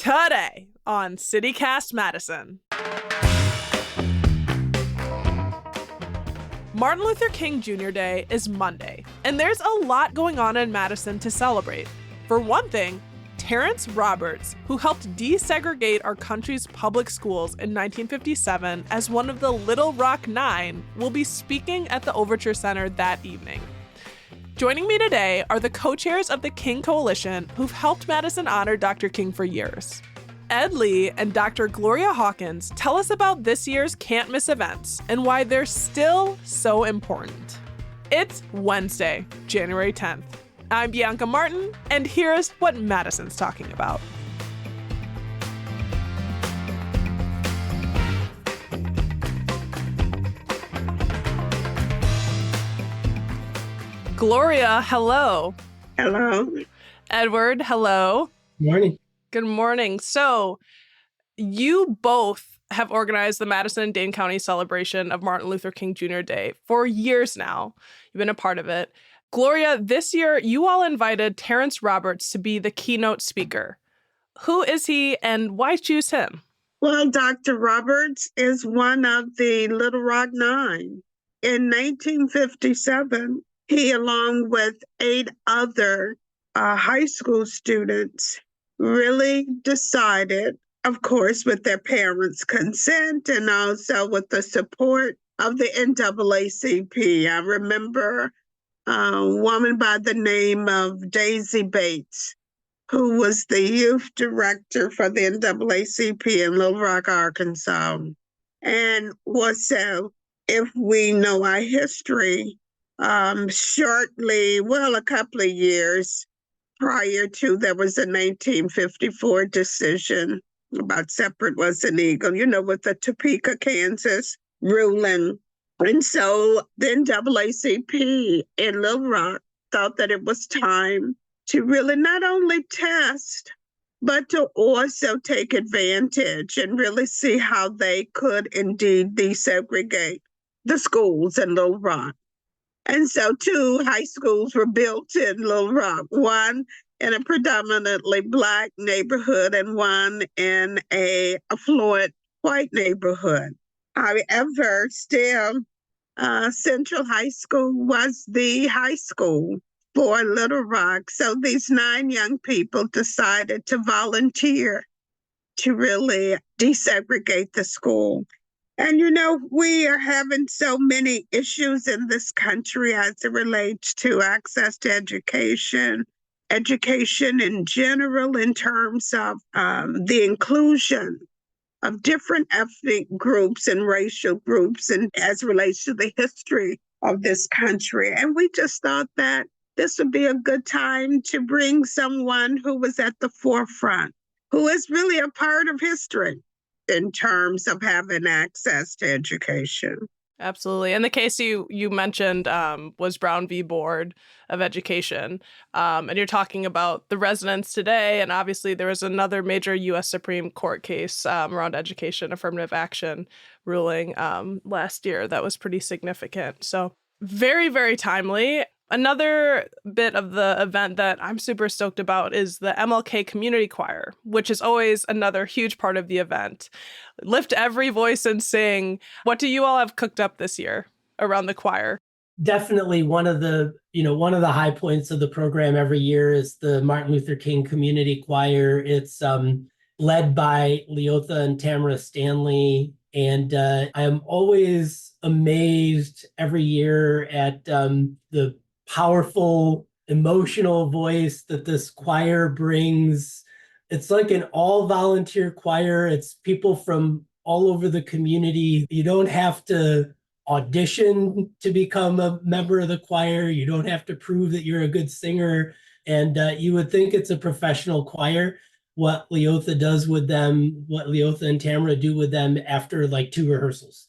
Today on CityCast Madison. Martin Luther King Jr. Day is Monday, and there's a lot going on in Madison to celebrate. For one thing, Terrence Roberts, who helped desegregate our country's public schools in 1957 as one of the Little Rock Nine, will be speaking at the Overture Center that evening. Joining me today are the co-chairs of the King Coalition who've helped Madison honor Dr. King for years. Ed Lee and Dr. Gloria Hawkins tell us about this year's Can't Miss events and why they're still so important. It's Wednesday, January 10th. I'm Bianca Martin, and here's what Madison's talking about. Gloria, hello. Hello. Edward, hello. Morning. Good morning. So, you both have organized the Madison and Dane County celebration of Martin Luther King Jr. Day for years now. You've been a part of it. Gloria, this year, you all invited Terrence Roberts to be the keynote speaker. Who is he and why choose him? Well, Dr. Roberts is one of the Little Rock Nine. In 1957, he, along with 8 other high school students, really decided, of course, with their parents' consent and also with the support of the NAACP. I remember a woman by the name of Daisy Bates, who was the youth director for the NAACP in Little Rock, Arkansas. And also, if we know our history, a couple of years prior to, there was a 1954 decision about separate was an eagle, with the Topeka, Kansas ruling. And so the NAACP in Little Rock thought that it was time to really not only test, but to also take advantage and really see how they could indeed desegregate the schools in Little Rock. And so 2 high schools were built in Little Rock, one in a predominantly Black neighborhood and one in an affluent white neighborhood. However, still, Central High School was the high school for Little Rock. So these 9 young people decided to volunteer to really desegregate the school. And, we are having so many issues in this country as it relates to access to education in general, in terms of the inclusion of different ethnic groups and racial groups, and as it relates to the history of this country. And we just thought that this would be a good time to bring someone who was at the forefront, who is really a part of history in terms of having access to education. Absolutely. And the case you mentioned was Brown v. Board of Education. And you're talking about the residents today. And obviously there was another major U.S. Supreme Court case around education, affirmative action ruling last year that was pretty significant. So very, very timely. Another bit of the event that I'm super stoked about is the MLK Community Choir, which is always another huge part of the event. Lift every voice and sing. What do you all have cooked up this year around the choir? Definitely one of the high points of the program every year is the Martin Luther King Community Choir. It's led by Leotha and Tamara Stanley. And I am always amazed every year at the powerful, emotional voice that this choir brings. It's like an all-volunteer choir. It's people from all over the community. You don't have to audition to become a member of the choir. You don't have to prove that you're a good singer. And you would think it's a professional choir. What Leotha does with them, what Leotha and Tamara do with them after like 2 rehearsals.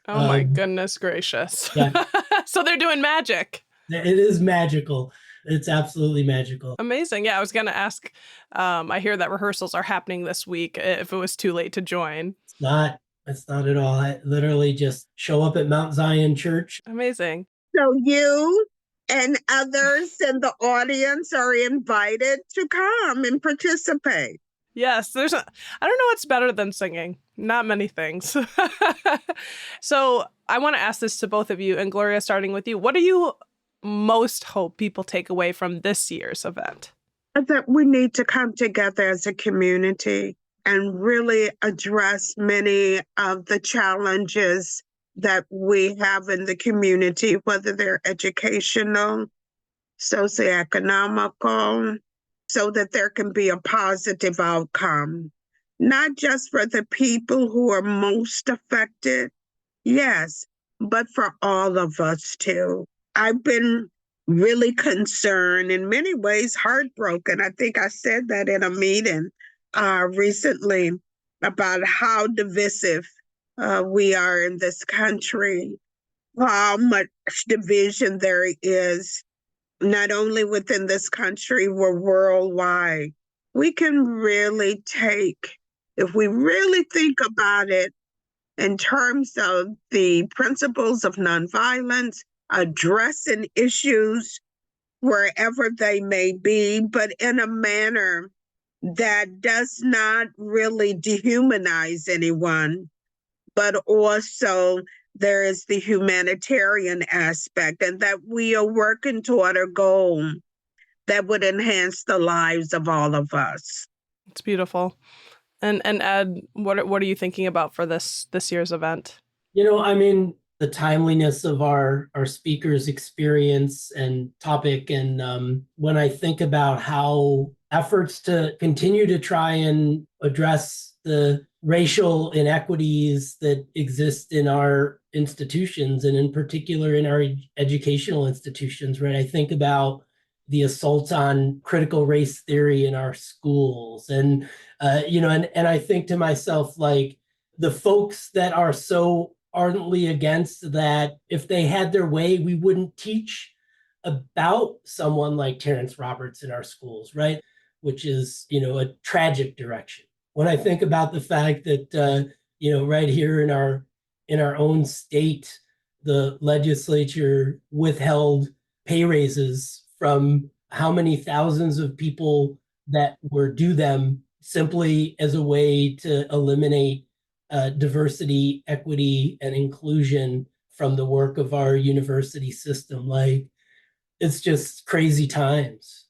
Oh my goodness gracious. Yeah. So they're doing magic. It is magical. It's absolutely magical. Amazing. Yeah, I was going to ask, I hear that rehearsals are happening this week if it was too late to join. It's not at all. I literally just show up at Mount Zion Church. Amazing. So you and others in the audience are invited to come and participate. Yes, I don't know what's better than singing. Not many things. So I want to ask this to both of you, and Gloria, starting with you. What do you most hope people take away from this year's event? That we need to come together as a community and really address many of the challenges that we have in the community, whether they're educational, socioeconomical, so that there can be a positive outcome, not just for the people who are most affected, yes, but for all of us too. I've been really concerned, in many ways heartbroken. I think I said that in a meeting recently about how divisive we are in this country, how much division there is, not only within this country, we're worldwide. We can really take, if we really think about it in terms of the principles of nonviolence, addressing issues wherever they may be, but in a manner that does not really dehumanize anyone, but also there is the humanitarian aspect, and that we are working toward a goal that would enhance the lives of all of us. It's beautiful. And Ed, what are you thinking about for this year's event? The timeliness of our speaker's experience and topic, and when I think about how efforts to continue to try and address the racial inequities that exist in our institutions, and in particular in our educational institutions, right? I think about the assault on critical race theory in our schools, and I think to myself, like, the folks that are so ardently against that, if they had their way, we wouldn't teach about someone like Terrence Roberts in our schools, right? Which is, a tragic direction. When I think about the fact that, right here in our own state, the legislature withheld pay raises from how many thousands of people that were due them, simply as a way to eliminate diversity, equity, and inclusion from the work of our university system. Like, it's just crazy times.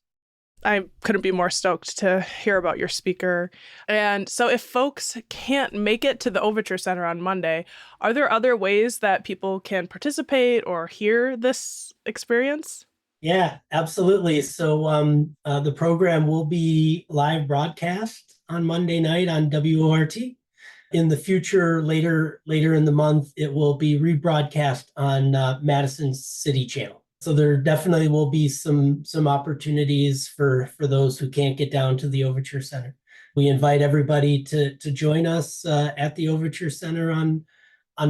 I couldn't be more stoked to hear about your speaker. And so if folks can't make it to the Overture Center on Monday, are there other ways that people can participate or hear this experience? Yeah, absolutely. So the program will be live broadcast on Monday night on WORT. In the future, later in the month, it will be rebroadcast on Madison's City Channel. So there definitely will be some opportunities for those who can't get down to the Overture Center. We invite everybody to join us at the Overture Center on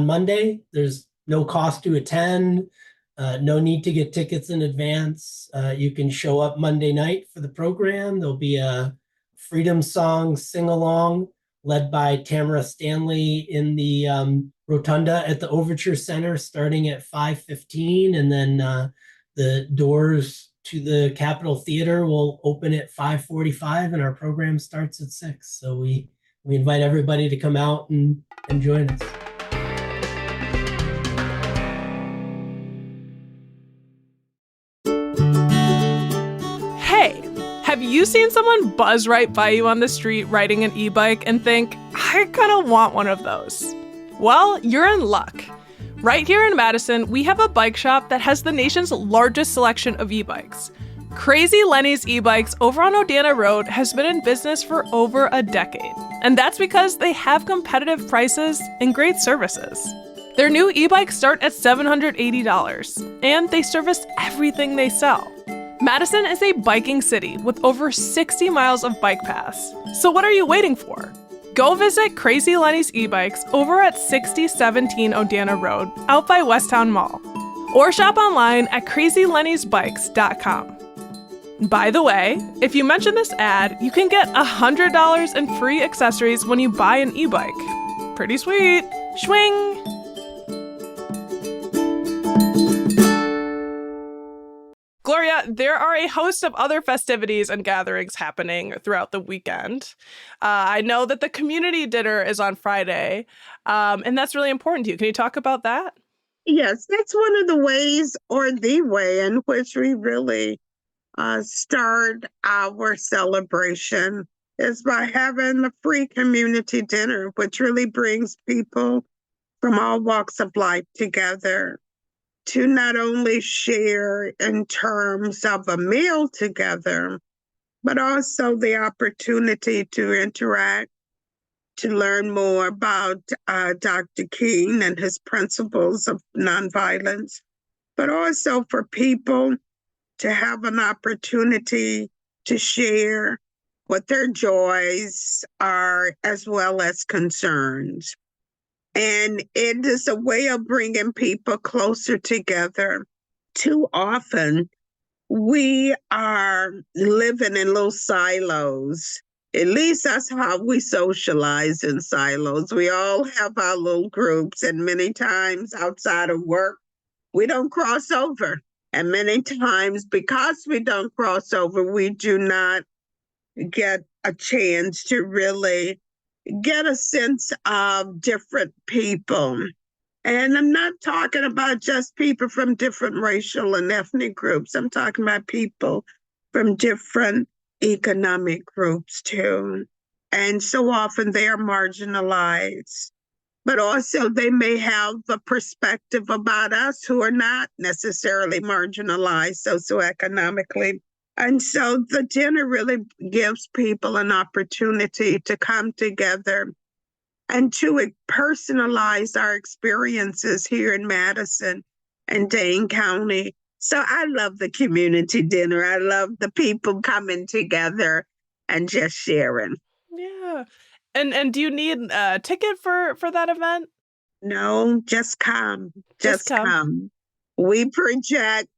Monday. There's no cost to attend, no need to get tickets in advance. You can show up Monday night for the program. There'll be a Freedom Song sing-along led by Tamara Stanley in the rotunda at the Overture Center, starting at 5:15, and then the doors to the Capitol Theater will open at 5:45, and our program starts at 6. So we invite everybody to come out and join us. Hey, have you seen someone buzz right by you on the street riding an e-bike and think, I kind of want one of those? Well, you're in luck. Right here in Madison, we have a bike shop that has the nation's largest selection of e-bikes. Crazy Lenny's e-bikes over on Odana Road has been in business for over a decade. And that's because they have competitive prices and great services. Their new e-bikes start at $780, and they service everything they sell. Madison is a biking city with over 60 miles of bike paths. So what are you waiting for? Go visit Crazy Lenny's e-bikes over at 6017 Odana Road out by Westtown Mall. Or shop online at crazylennysbikes.com. By the way, if you mention this ad, you can get $100 in free accessories when you buy an e-bike. Pretty sweet. Schwing! Gloria, there are a host of other festivities and gatherings happening throughout the weekend. I know that the community dinner is on Friday, and that's really important to you. Can you talk about that? Yes, that's one of the ways, or the way, in which we really start our celebration is by having a free community dinner, which really brings people from all walks of life together to not only share in terms of a meal together, but also the opportunity to interact, to learn more about Dr. King and his principles of nonviolence, but also for people to have an opportunity to share what their joys are as well as concerns. And it is a way of bringing people closer together. Too often, we are living in little silos. At least that's how we socialize, in silos. We all have our little groups, and many times outside of work, we don't cross over. And many times, because we don't cross over, we do not get a chance to really get a sense of different people. And I'm not talking about just people from different racial and ethnic groups. I'm talking about people from different economic groups too. And so often they are marginalized, but also they may have a perspective about us who are not necessarily marginalized socioeconomically. And so the dinner really gives people an opportunity to come together and to personalize our experiences here in Madison and Dane County. So I love the community dinner. I love the people coming together and just sharing. Yeah. And do you need a ticket for that event? No, just come. Just Just come. come. We project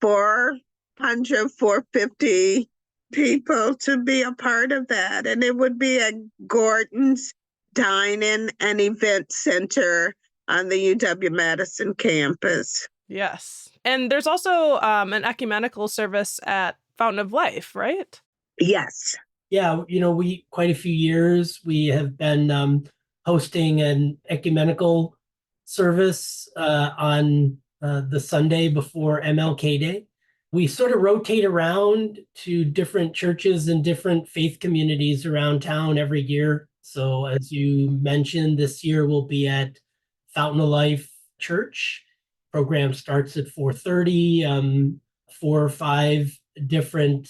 400, 450 people to be a part of that. And it would be at Gordon's Dine-In and Event Center on the UW-Madison campus. Yes. And there's also an ecumenical service at Fountain of Life, right? Yes. Yeah, we quite a few years we have been hosting an ecumenical service on the Sunday before MLK Day. We sort of rotate around to different churches and different faith communities around town every year. So as you mentioned, this year we'll be at Fountain of Life Church. Program starts at 4:30. 4 or 5 different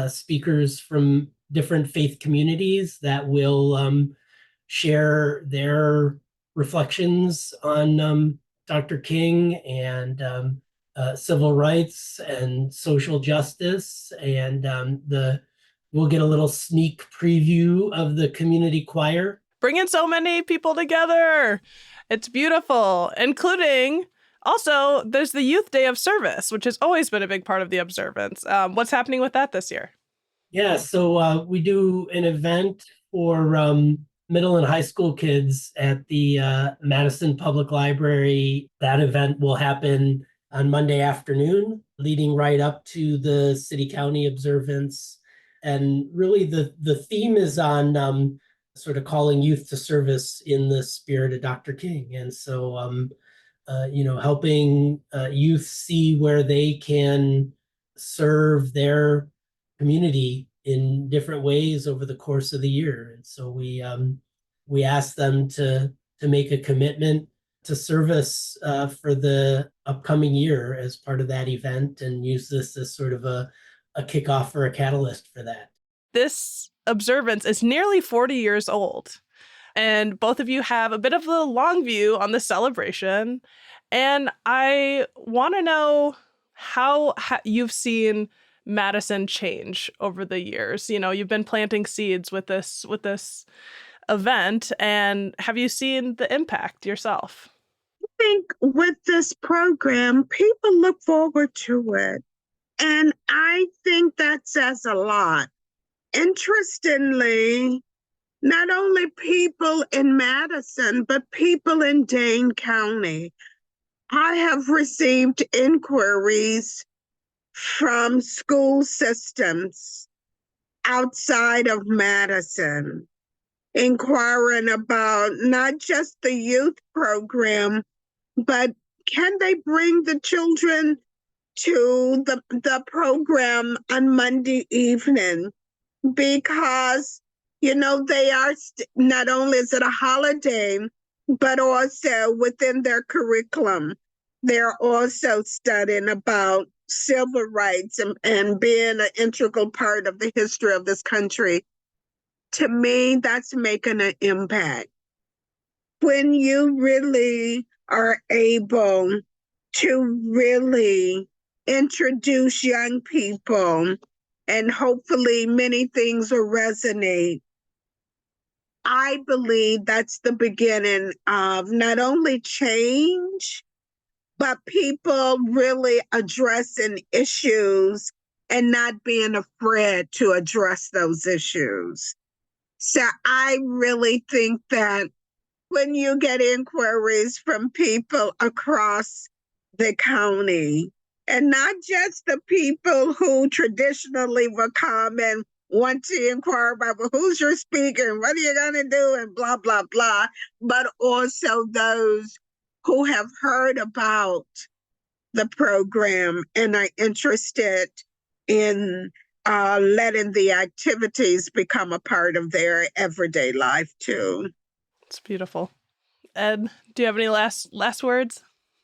speakers from different faith communities that will share their reflections on Dr. King and civil rights and social justice. And we'll get a little sneak preview of the community choir. Bringing so many people together. It's beautiful, including also there's the Youth Day of Service, which has always been a big part of the observance. What's happening with that this year? Yeah, so we do an event for middle and high school kids at the Madison Public Library. That event will happen on Monday afternoon, leading right up to the city county observance. And really the theme is on sort of calling youth to service in the spirit of Dr. King. And so, helping youth see where they can serve their community in different ways over the course of the year. And so we ask them to make a commitment to service for the upcoming year as part of that event, and use this as sort of a kickoff or a catalyst for that. This observance is nearly 40 years old, and both of you have a bit of a long view on the celebration. And I want to know how you've seen Madison change over the years. You've been planting seeds with this event, and have you seen the impact yourself? I think with this program, people look forward to it. And I think that says a lot. Interestingly, not only people in Madison, but people in Dane County. I have received inquiries from school systems outside of Madison, inquiring about not just the youth program, but can they bring the children to the program on Monday evening? Because, they are not only is it a holiday, but also within their curriculum, they're also studying about civil rights and being an integral part of the history of this country. To me, that's making an impact. When you really are able to really introduce young people, and hopefully many things will resonate, I believe that's the beginning of not only change, but people really addressing issues and not being afraid to address those issues. So I really think that when you get inquiries from people across the county, and not just the people who traditionally will come and want to inquire about, well, who's your speaker and what are you going to do and blah, blah, blah, but also those who have heard about the program and are interested in letting the activities become a part of their everyday life too. It's beautiful. Ed, do you have any last words?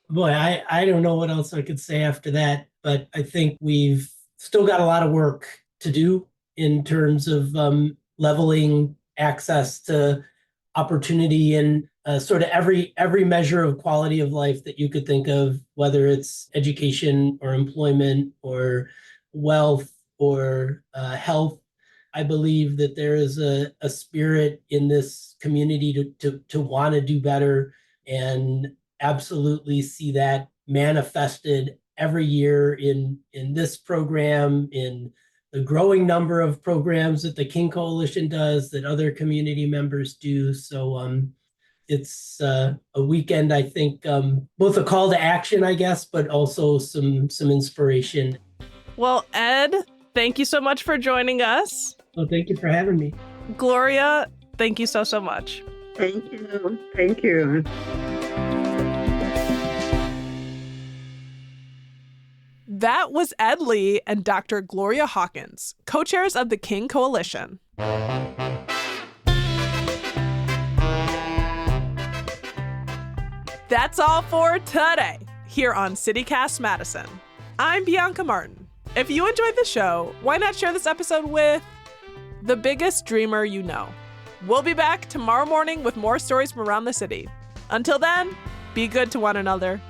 Boy, I don't know what else I could say after that, but I think we've still got a lot of work to do in terms of leveling access to opportunity and sort of every measure of quality of life that you could think of, whether it's education or employment or wealth or health. I believe that there is a spirit in this community to want to do better, and absolutely see that manifested every year in this program, in the growing number of programs that the King Coalition does, that other community members do. So it's a weekend, I think, both a call to action, I guess, but also some inspiration. Well, Ed, thank you so much for joining us. Well, thank you for having me. Gloria, thank you so much. Thank you. Thank you. That was Ed Lee and Dr. Gloria Hawkins, co-chairs of the King Coalition. That's all for today here on CityCast Madison. I'm Bianca Martin. If you enjoyed the show, why not share this episode with the biggest dreamer you know? We'll be back tomorrow morning with more stories from around the city. Until then, be good to one another.